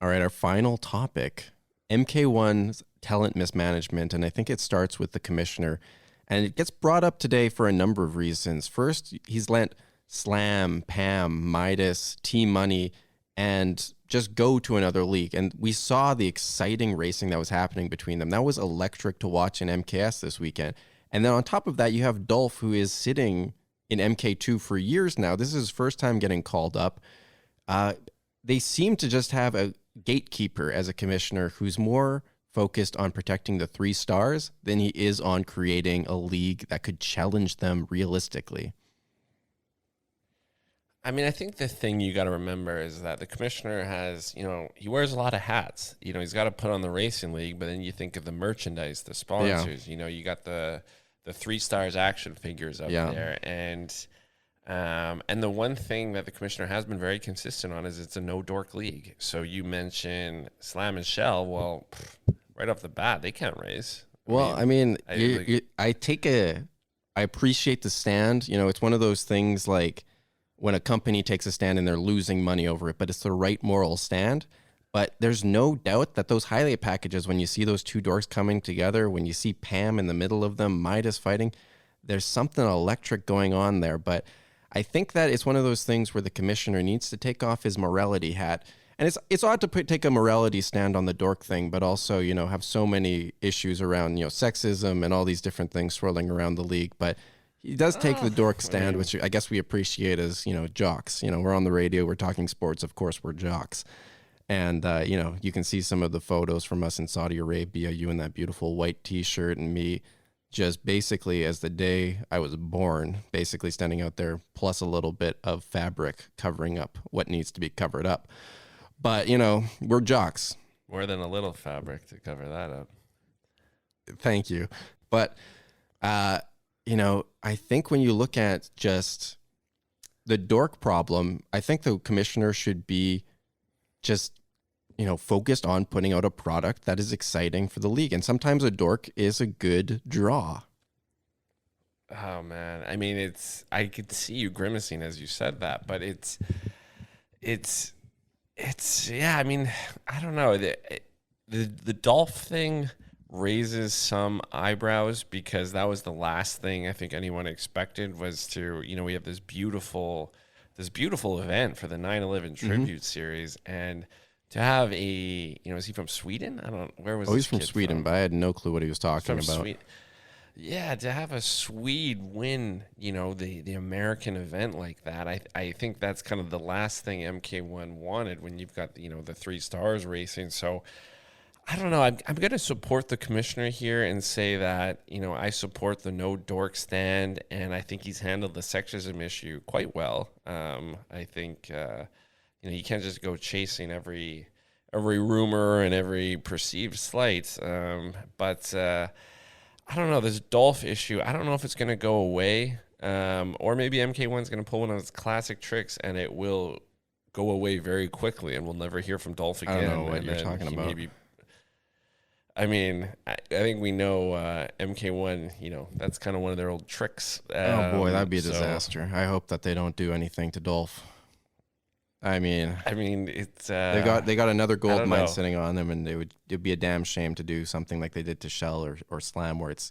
All right, our final topic, MK1's talent mismanagement, and I think it starts with the commissioner. And it gets brought up today for a number of reasons. First, he's lent Slam, Pam, Midas, Team Money, and just go to another league. And we saw the exciting racing that was happening between them. That was electric to watch in MKS this weekend. And then on top of that, you have Dolph, who is sitting in MK2 for years now. This is his first time getting called up. They seem to just have a gatekeeper as a commissioner who's more focused on protecting the 3 stars than he is on creating a league that could challenge them realistically. I mean, I think the thing you got to remember is that the commissioner has, he wears a lot of hats. He's got to put on the racing league, but then you think of the merchandise, the sponsors. Yeah. You got the 3 stars action figures up there, and the one thing that the commissioner has been very consistent on is it's a no dork league. So you mentioned Slam and Shell. Well, right off the bat, they can't race. I appreciate the stand. It's one of those things like when a company takes a stand and they're losing money over it, but it's the right moral stand. But there's no doubt that those highlight packages, when you see those 2 dorks coming together, when you see Pam in the middle of them, Midas fighting, there's something electric going on there. But I think that it's one of those things where the commissioner needs to take off his morality hat. And it's odd to take a morality stand on the dork thing, but also, have so many issues around, sexism and all these different things swirling around the league. But he does take the dork stand, which I guess we appreciate as, jocks. We're on the radio, we're talking sports. Of course, we're jocks. And, you can see some of the photos from us in Saudi Arabia, you in that beautiful white T-shirt and me just basically as the day I was born, basically standing out there, plus a little bit of fabric covering up what needs to be covered up. But, we're jocks. More than a little fabric to cover that up. Thank you. But, I think when you look at just the dork problem, I think the commissioner should be just, focused on putting out a product that is exciting for the league. And sometimes a dork is a good draw. Oh, man. I mean, I could see you grimacing as you said that, but it's yeah, I mean, I don't know. The Dolph thing raises some eyebrows because that was the last thing I think anyone expected was to, we have this beautiful event for the 9/11 tribute series, and to have is he from Sweden? Where was he's from Sweden, but I had no clue what he was talking about. Yeah, to have a Swede win, the American event like that, I think that's kind of the last thing MK1 wanted when you've got, the 3 stars racing. So I don't know. I'm going to support the commissioner here and say that, I support the no dork stand, and I think he's handled the sexism issue quite well. I think, you can't just go chasing every rumor and every perceived slight. But I don't know. This Dolph issue, I don't know if it's going to go away, or maybe MK1's going to pull one of its classic tricks and it will go away very quickly and we'll never hear from Dolph again. I don't know what you're talking about. I think we know MK1, that's kind of one of their old tricks. Oh, boy, that'd be a disaster. I hope that they don't do anything to Dolph. I mean, it's they got another gold mine sitting on them, and it'd be a damn shame to do something like they did to Shell or Slam, where it's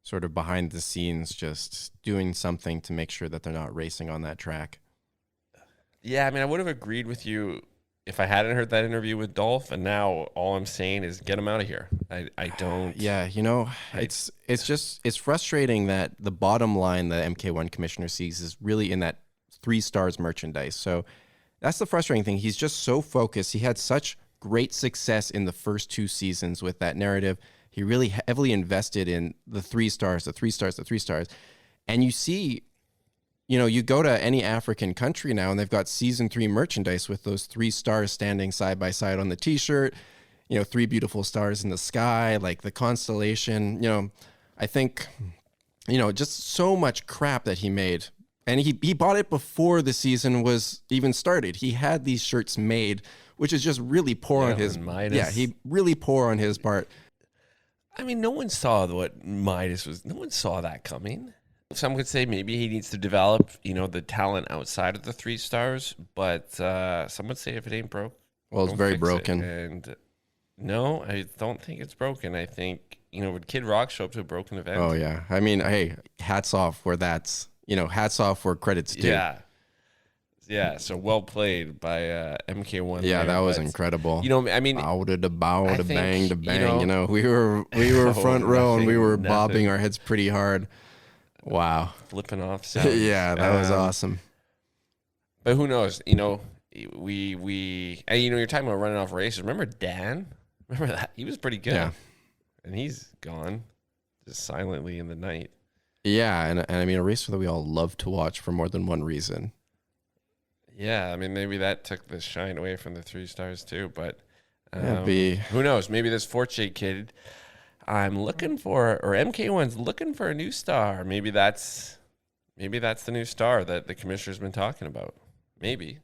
sort of behind the scenes, just doing something to make sure that they're not racing on that track. Yeah, I would have agreed with you if I hadn't heard that interview with Dolph, and now all I'm saying is get him out of here. I don't. Yeah, it's frustrating that the bottom line that MK1 commissioner sees is really in that 3 stars merchandise. So that's the frustrating thing. He's just so focused. He had such great success in the first 2 seasons with that narrative. He really heavily invested in the 3 stars, the 3 stars, the 3 stars. And you see, you go to any African country now and they've got season 3 merchandise with those 3 stars standing side by side on the t-shirt, 3 beautiful stars in the sky, like the constellation. I think, just so much crap that he made. And he bought it before the season was even started. He had these shirts made, which is just really poor on his. Midas. Yeah, he really poor on his part. No one saw what Midas was. No one saw that coming. Some could say maybe he needs to develop, the talent outside of the 3 stars. But some would say if it ain't broke, Well, it's Don't very fix it. broken. And no, I don't think it's broken. I think, would Kid Rock show up to a broken event? Oh yeah. I mean, hey, hats off where that's, hats off where credit's due. Yeah. Yeah, so well played by MK1. Yeah, there, that was but, incredible. I mean, bow to the bow I to think, bang to bang. We were front row and we were bobbing our heads pretty hard. Wow. Flipping off sounds. Yeah, that was awesome. But who knows? We and you're talking about running off races. Remember Dan? Remember that? He was pretty good. Yeah. And he's gone just silently in the night. Yeah, and I mean, a racer that we all love to watch for more than one reason. Yeah, I mean, maybe that took the shine away from the 3 stars too, but Yeah, who knows? Maybe this Forte kid I'm looking for, or MK1's looking for a new star. Maybe that's the new star that the commissioner's been talking about. Maybe.